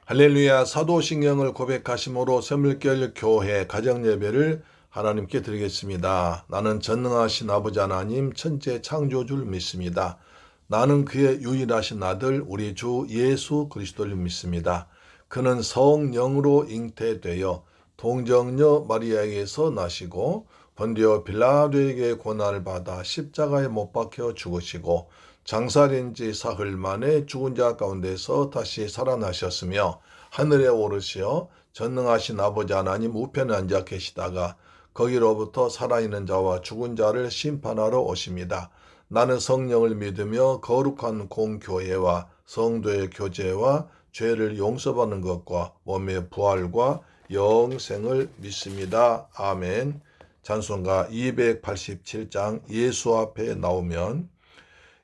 할렐루야. 사도신경을 고백하심으로 새물결 교회 가정예배를 하나님께 드리겠습니다. 나는 전능하신 아버지 하나님 천재 창조주를 믿습니다. 나는 그의 유일하신 아들 우리 주 예수 그리스도를 믿습니다. 그는 성령으로 잉태되어 동정녀 마리아에게서 나시고 본디오 빌라도에게 고난을 받아 십자가에 못 박혀 죽으시고 장사된 지 사흘 만에 죽은 자 가운데서 다시 살아나셨으며 하늘에 오르시어 전능하신 아버지 하나님 우편에 앉아 계시다가 거기로부터 살아있는 자와 죽은 자를 심판하러 오십니다. 나는 성령을 믿으며 거룩한 공교회와 성도의 교제와 죄를 용서받는 것과 몸의 부활과 영생을 믿습니다. 아멘. 찬송가 287장 예수 앞에 나오면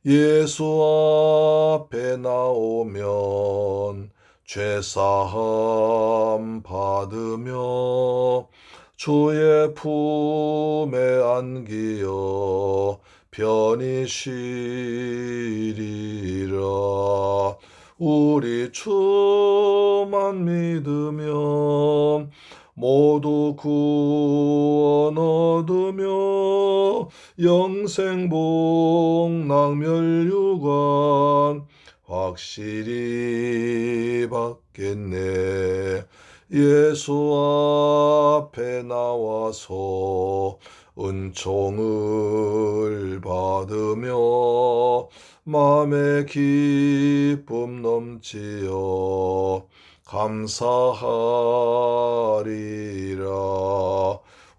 예수 앞에 나오면 죄사함 받으며 주의 품에 안기어 편히 쉬리라. 우리 주만 믿으면 모두 구원 얻으며 영생복락멸유관 확실히 받겠네. 예수 앞에 나와서 은총을 받으며 마음의 기쁨 넘치어 감사하리라.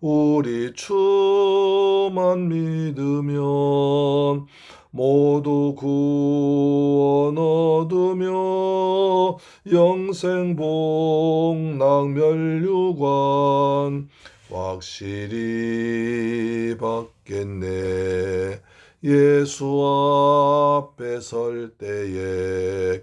우리 주만 믿으면 모두 구원 얻으며 영생복락멸유관 확실히 받겠네. 예수 앞에 설 때에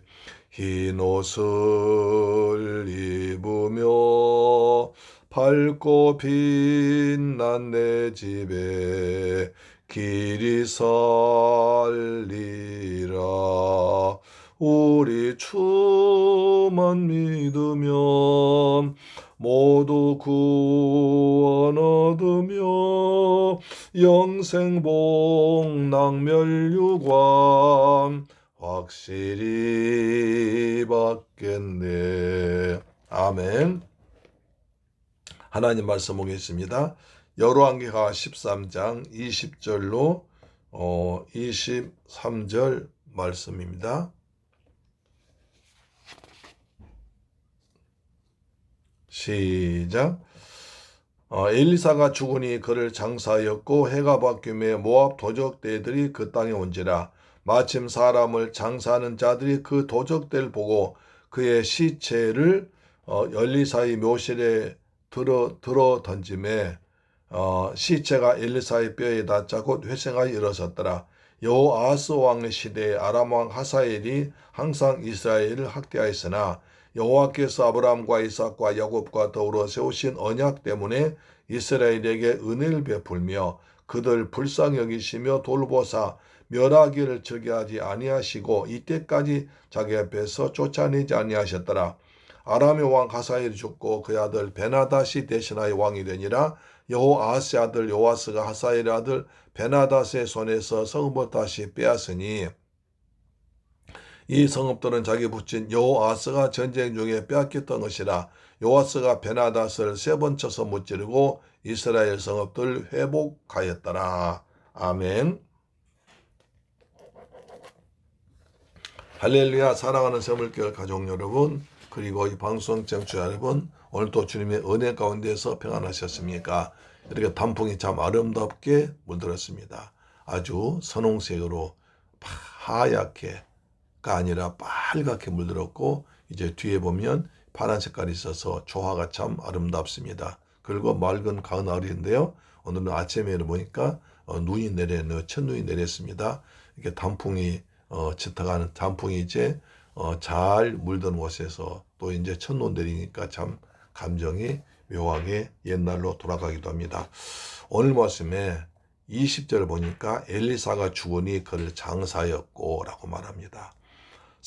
흰 옷을 입으며 밝고 빛난 내 집에 길이 살리라. 우리 주만 믿으면 모두 구원 얻으며 영생복락멸유관 확실히 받겠네. 아멘. 하나님 말씀 보겠습니다. 열왕기하 13장 20절로 23절 말씀입니다. 시작. 엘리사가 죽으니 그를 장사하였고 해가 바뀌매 모압 도적대들이 그 땅에 온지라. 마침 사람을 장사하는 자들이 그 도적대를 보고 그의 시체를 엘리사의 묘실에 들어 던짐에 시체가 엘리사의 뼈에 닿자 곧 회생하여 일어섰더라. 여호아하스 왕의 시대에 아람 왕 하사엘이 항상 이스라엘을 학대하였으나 여호와께서 아브라함과 이삭과 야곱과 더불어 세우신 언약 때문에 이스라엘에게 은혜를 베풀며 그들 불쌍히 여기시며 돌보사 멸하기를 즐겨하지 아니하시고 이때까지 자기 앞에서 쫓아내지 아니하셨더라. 아람의 왕 하사엘이 죽고 그의 아들 베나닷이 대신하여 왕이 되니라. 여호아하스의 아들 요아스가 하사엘의 아들 베나닷의 손에서 성읍을 다시 빼앗으니 이 성읍들은 자기 부친 여호아스가 전쟁 중에 빼앗겼던 것이라. 요아스가 베나닷을 3번 쳐서 무찌르고 이스라엘 성읍들 회복하였더라. 아멘. 할렐루야. 사랑하는 새물결 가족 여러분, 그리고 이 방송 청취자 여러분, 오늘도 주님의 은혜 가운데서 평안하셨습니까? 이렇게 단풍이 참 아름답게 물들었습니다. 아주 선홍색으로 하얗게가 아니라 빨갛게 물들었고 이제 뒤에 보면 파란 색깔이 있어서 조화가 참 아름답습니다. 그리고 맑은 가을날인데요. 오늘은 아침에 보니까 눈이 내렸네요. 첫눈이 내렸습니다. 이렇게 단풍이 짙어가는 단풍이 이제 잘 물든 곳에서 또 이제 첫눈 내리니까 참 감정이 묘하게 옛날로 돌아가기도 합니다. 오늘 말씀에 20절 보니까 엘리사가 죽으니 그를 장사였고 라고 말합니다.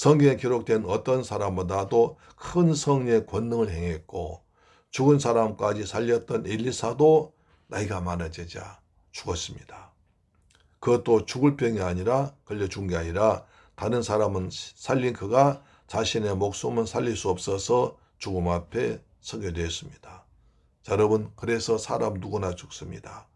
성경에 기록된 어떤 사람보다도 큰 성령의 권능을 행했고 죽은 사람까지 살렸던 엘리사도 나이가 많아지자 죽었습니다. 그것도 죽을 병이 아니라 걸려 죽은 게 아니라 다른 사람은 살린 그가 자신의 목숨은 살릴 수 없어서 죽음 앞에 서게 되었습니다. 자, 여러분, 그래서 사람 누구나 죽습니다.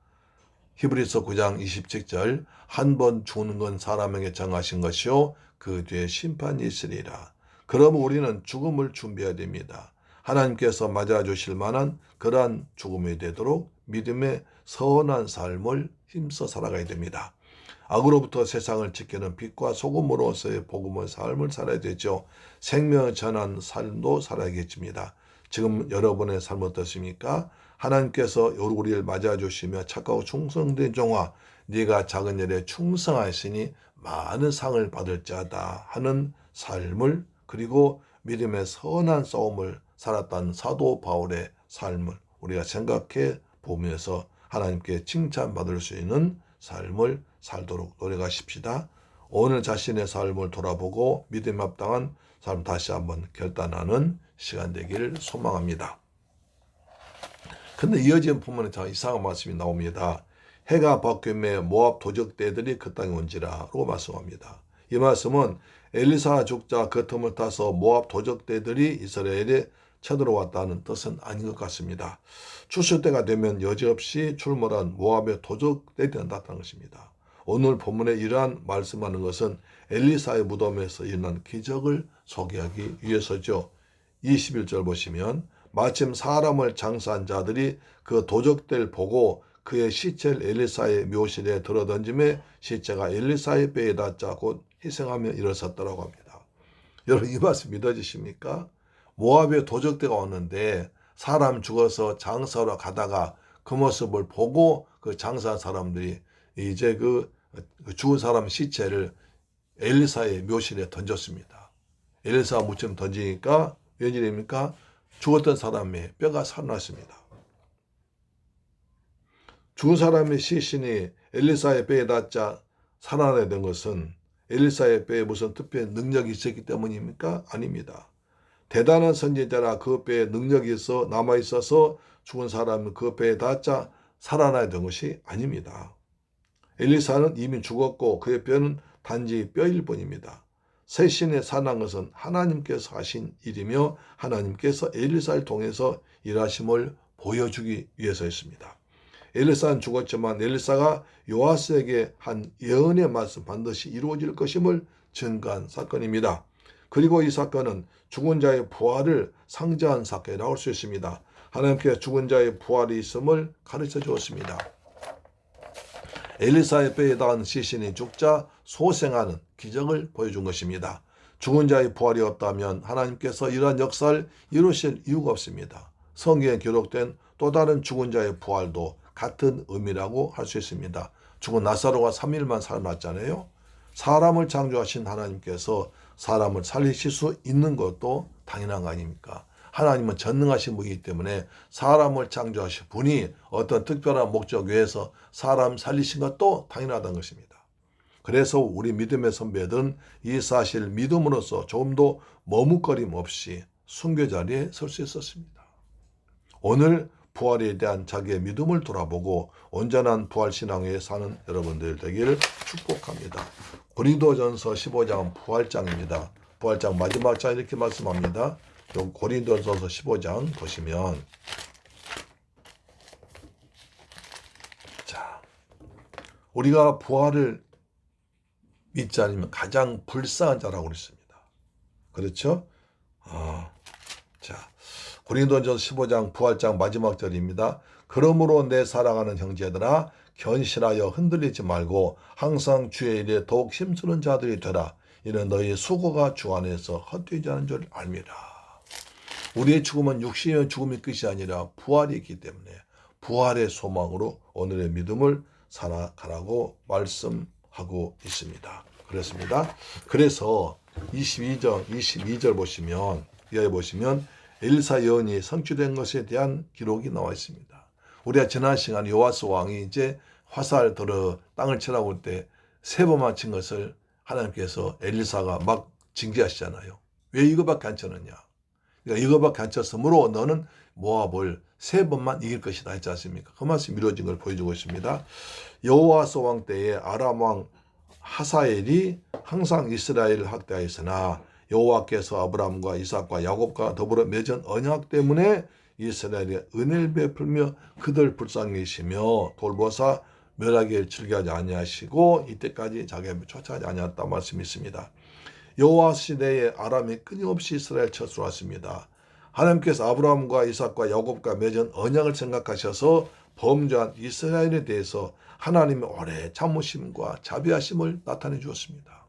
히브리서 9장 27절 한 번 죽는 건 사람에게 정하신 것이요 그 뒤에 심판이 있으리라. 그럼 우리는 죽음을 준비해야 됩니다. 하나님께서 맞아주실 만한 그러한 죽음이 되도록 믿음의 선한 삶을 힘써 살아가야 됩니다. 악으로부터 세상을 지키는 빛과 소금으로서의 복음의 삶을 살아야 되죠. 생명을 전하는 삶도 살아야겠습니다. 지금 여러분의 삶 어떻습니까? 하나님께서 우리를 맞아주시며 착하고 충성된 종아 네가 작은 일에 충성하시니 많은 상을 받을 자다 하는 삶을 그리고 믿음의 선한 싸움을 살았던 사도 바울의 삶을 우리가 생각해 보면서 하나님께 칭찬받을 수 있는 삶을 살도록 노력하십시다. 오늘 자신의 삶을 돌아보고 믿음에 합당한 삶 다시 한번 결단하는 시간 되기를 소망합니다. 근데 이어지는 부분에 참 이상한 말씀이 나옵니다. 해가 바뀌매 모압 도적대들이 그 땅에 온지라고 말씀합니다. 이 말씀은 엘리사 죽자 그 틈을 타서 모압 도적대들이 이스라엘에 쳐들어왔다는 뜻은 아닌 것 같습니다. 추수 때가 되면 여지없이 출몰한 모압의 도적대들이 나타난 것입니다. 오늘 본문에 이러한 말씀하는 것은 엘리사의 무덤에서 일어난 기적을 소개하기 위해서죠. 21절 보시면 마침 사람을 장사한 자들이 그 도적대를 보고 그의 시체를 엘리사의 묘실에 들어던짐에 시체가 엘리사의 배에 닿자 곧 희생하며 일어섰더라고 합니다. 여러분 이 말씀 믿어지십니까? 모압의 도적대가 왔는데 사람 죽어서 장사하러 가다가 그 모습을 보고 그 장사한 사람들이 이제 그 죽은 사람 시체를 엘리사의 묘실에 던졌습니다. 엘리사가 무덤 던지니까 웬일입니까? 죽었던 사람의 뼈가 살아났습니다. 죽은 사람의 시신이 엘리사의 뼈에 닿자 살아나게 된 것은 엘리사의 뼈에 무슨 특별한 능력이 있었기 때문입니까? 아닙니다. 대단한 선지자라 그 뼈에 능력이 있어 남아있어서 죽은 사람은 그 뼈에 닿자 살아나야 된 것이 아닙니다. 엘리사는 이미 죽었고 그의 뼈는 단지 뼈일 뿐입니다. 새 신에 살아난 것은 하나님께서 하신 일이며 하나님께서 엘리사를 통해서 일하심을 보여주기 위해서였습니다. 엘리사는 죽었지만 엘리사가 요아스에게 한 예언의 말씀 반드시 이루어질 것임을 증거한 사건입니다. 그리고 이 사건은 죽은 자의 부활을 상징한 사건이라고 할 수 있습니다. 하나님께서 죽은 자의 부활이 있음을 가르쳐 주었습니다. 엘리사의 뼈에 닿은 시신이 죽자 소생하는 기적을 보여준 것입니다. 죽은 자의 부활이 없다면 하나님께서 이러한 역사를 이루실 이유가 없습니다. 성경에 기록된 또 다른 죽은 자의 부활도 같은 의미라고 할 수 있습니다. 죽은 나사로가 3일만 살아났잖아요. 사람을 창조하신 하나님께서 사람을 살리실 수 있는 것도 당연한 거 아닙니까? 하나님은 전능하신 분이기 때문에 사람을 창조하신 분이 어떤 특별한 목적 위해서 사람 살리신 것도 당연하다는 것입니다. 그래서 우리 믿음의 선배들은 이 사실을 믿음으로써 조금도 머뭇거림 없이 순교 자리에 설 수 있었습니다. 오늘 부활에 대한 자기의 믿음을 돌아보고 온전한 부활신앙에 사는 여러분들 되기를 축복합니다. 고린도전서 15장은 부활장입니다. 부활장 마지막 장 이렇게 말씀합니다. 고린도전서 15장 보시면 자, 우리가 부활을 믿지 않으면 가장 불쌍한 자라고 그랬습니다. 그렇죠? 자, 고린도전서 15장 부활장 마지막 절입니다. 그러므로 내 사랑하는 형제들아 견실하여 흔들리지 말고 항상 주의 일에 더욱 힘쓰는 자들이 되라. 이는 너희 수고가 주 안에서 헛되지 않은 줄 알미라. 우리의 죽음은 육신의 죽음이 끝이 아니라 부활이 있기 때문에 부활의 소망으로 오늘의 믿음을 살아가라고 말씀하고 있습니다. 그렇습니다. 그래서 22절 보시면 여기 보시면 엘리사 예언이 성취된 것에 대한 기록이 나와 있습니다. 우리가 지난 시간 요아스 왕이 이제 화살 들어 땅을 치라고 할 때 세 번만 친 것을 하나님께서 엘리사가 막 징계하시잖아요. 왜 이거밖에 안 쳤느냐. 그러니까 이거밖에 안 쳤으므로 너는 모압을 3번만 이길 것이다 했지 않습니까? 그 말씀이 이루어진 걸 보여주고 있습니다. 여호와스 왕 때에 아람 왕 하사엘이 항상 이스라엘을 학대하였으나 여호와께서 아브라함과 이삭과 야곱과 더불어 맺은 언약 때문에 이스라엘의 은혜를 베풀며 그들 불쌍히 여기시며 돌보사 멸하기를 즐겨하지 아니하시고 이때까지 자기를 쫓아하지 아니하였다 말씀이 있습니다. 여호와 시대에 아람이 끊임없이 이스라엘 쳐들어왔습니다. 하나님께서 아브라함과 이삭과 야곱과 맺은 언약을 생각하셔서 범죄한 이스라엘에 대해서 하나님의 오래 참으심과 자비하심을 나타내 주었습니다.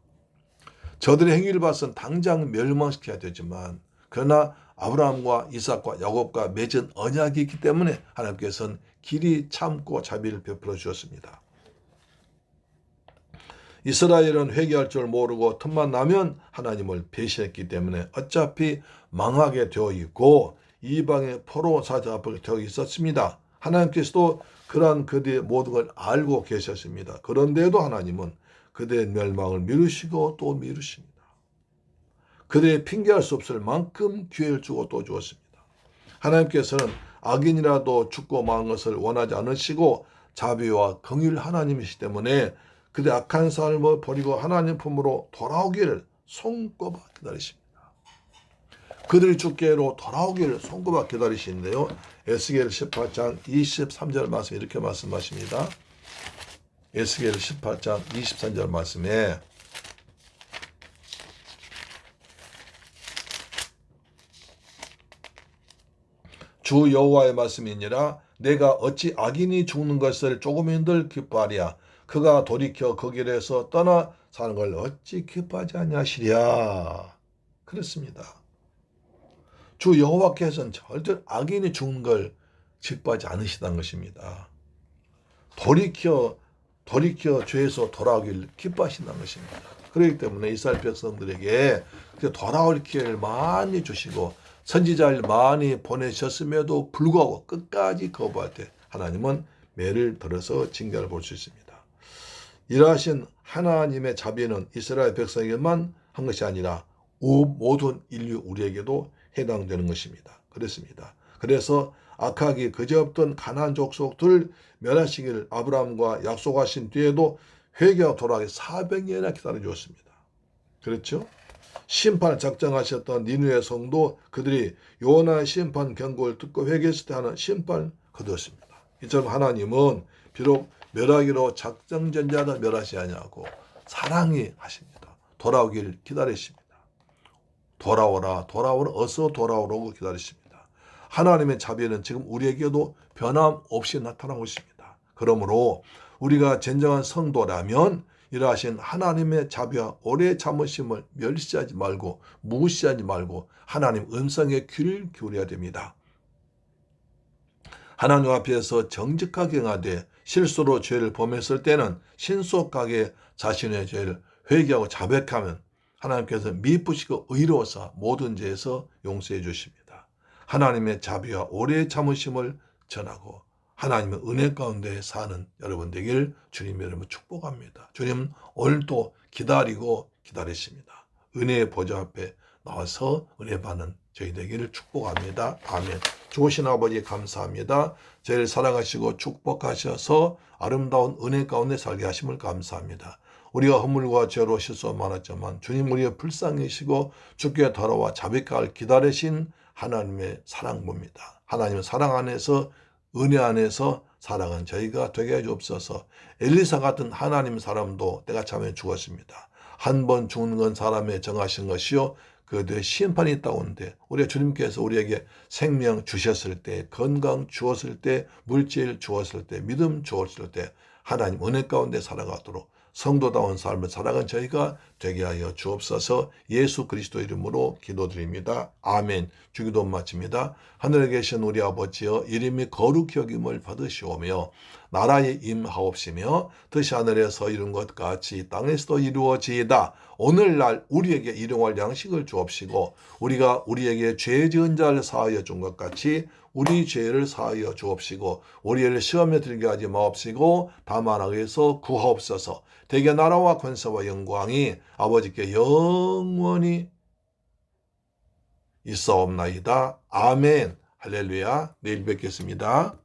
저들의 행위를 봐서는 당장 멸망시켜야 되지만 그러나 아브라함과 이삭과 야곱과 맺은 언약이 있기 때문에 하나님께서는 길이 참고 자비를 베풀어 주셨습니다. 이스라엘은 회개할 줄 모르고 틈만 나면 하나님을 배신했기 때문에 어차피 망하게 되어 있고 이방의 포로 사자하게 되어 있었습니다. 하나님께서도 그러한 그들의 모든 걸 알고 계셨습니다. 그런데도 하나님은 그들의 멸망을 미루시고 또 미루십니다. 그들의 핑계할 수 없을 만큼 기회를 주고 또 주었습니다. 하나님께서는 악인이라도 죽고 마는 것을 원하지 않으시고 자비와 긍휼 하나님이시기 때문에 그들의 악한 삶을 버리고 하나님 품으로 돌아오기를 손꼽아 기다리십니다. 그들이 주께로 돌아오기를 손꼽아 기다리시는데요. 에스겔 18장 23절 말씀 이렇게 말씀하십니다. 에스겔 18장 23절 말씀에 주 여호와의 말씀이니라 내가 어찌 악인이 죽는 것을 조금인들 기뻐하랴 그가 돌이켜 그 길에서 떠나 사는 걸 어찌 기뻐하지 아니하시랴. 그렇습니다. 주 여호와께서는 절대 악인이 죽는 걸 기뻐하지 않으시다는 것입니다. 돌이켜 죄에서 돌아오길 기뻐하신다는 것입니다. 그렇기 때문에 이스라엘 백성들에게 돌아올 기회를 많이 주시고 선지자를 많이 보내셨음에도 불구하고 끝까지 거부할 때 하나님은 매를 들어서 징계를 볼 수 있습니다. 이러하신 하나님의 자비는 이스라엘 백성에게만 한 것이 아니라 모든 인류 우리에게도 해당되는 것입니다. 그렇습니다. 그래서 악하기 그지없던 가나안 족속들을 멸하시기를 아브라함과 약속하신 뒤에도 회개와 돌아가기 400년이나 기다려주었습니다. 그렇죠? 심판을 작정하셨던 니느웨 성도 그들이 요나의 심판 경고를 듣고 회개했을 때 하는 심판을 거두었습니다. 이처럼 하나님은 비록 멸하기로 작정된 자를 멸하지 아니하고 사랑이 하십니다. 돌아오길 기다리십니다. 돌아오라 어서 돌아오라고 기다리십니다. 하나님의 자비는 지금 우리에게도 변함없이 나타나고 있습니다. 그러므로 우리가 진정한 성도라면 이러하신 하나님의 자비와 오래 참으심을 멸시하지 말고 무시하지 말고 하나님 음성에 귀를 기울여야 됩니다. 하나님 앞에서 정직하게 행하되 실수로 죄를 범했을 때는 신속하게 자신의 죄를 회개하고 자백하면 하나님께서 미쁘시고 의로워서 모든 죄에서 용서해 주십니다. 하나님의 자비와 오래 참으심을 전하고 하나님의 은혜 가운데 사는 여러분 되길 주님 여러분 축복합니다. 주님 오늘도 기다리고 기다리십니다. 은혜의 보좌 앞에 나와서 은혜 받는 저희 되기를 축복합니다. 아멘. 좋으신 아버지 감사합니다. 저희를 사랑하시고 축복하셔서 아름다운 은혜 가운데 살게 하심을 감사합니다. 우리가 허물과 죄로 실수가 많았지만 주님 우리의 불쌍히시고 주께 돌아와 자비까지 기다리신 하나님의 사랑 봅니다. 하나님의 사랑 안에서 은혜 안에서 살아간 저희가 되게 해주옵소서. 엘리사 같은 하나님 사람도 때가 참에 죽었습니다. 한 번 죽는 건 사람의 정하신 것이요 그들의 심판이 있다고 하는데 우리 주님께서 우리에게 생명 주셨을 때 건강 주었을 때 물질 주었을 때 믿음 주었을 때 하나님 은혜 가운데 살아가도록 성도다운 삶을 살아간 저희가 되게 하여 주옵소서. 예수 그리스도 이름으로 기도드립니다. 아멘. 주기도 마칩니다. 하늘에 계신 우리 아버지여 이름이 거룩히 여김을 받으시오며 나라에 임하옵시며 뜻이 하늘에서 이룬 것 같이 땅에서도 이루어지이다. 오늘날 우리에게 일용할 양식을 주옵시고 우리가 우리에게 죄 지은 자를 사하여 준 것 같이 우리 죄를 사하여 주옵시고 우리를 시험에 들게 하지 마옵시고 다만 악에서 구하옵소서. 대개 나라와 권세와 영광이 아버지께 영원히 있사옵나이다. 아멘. 할렐루야. 내일 뵙겠습니다.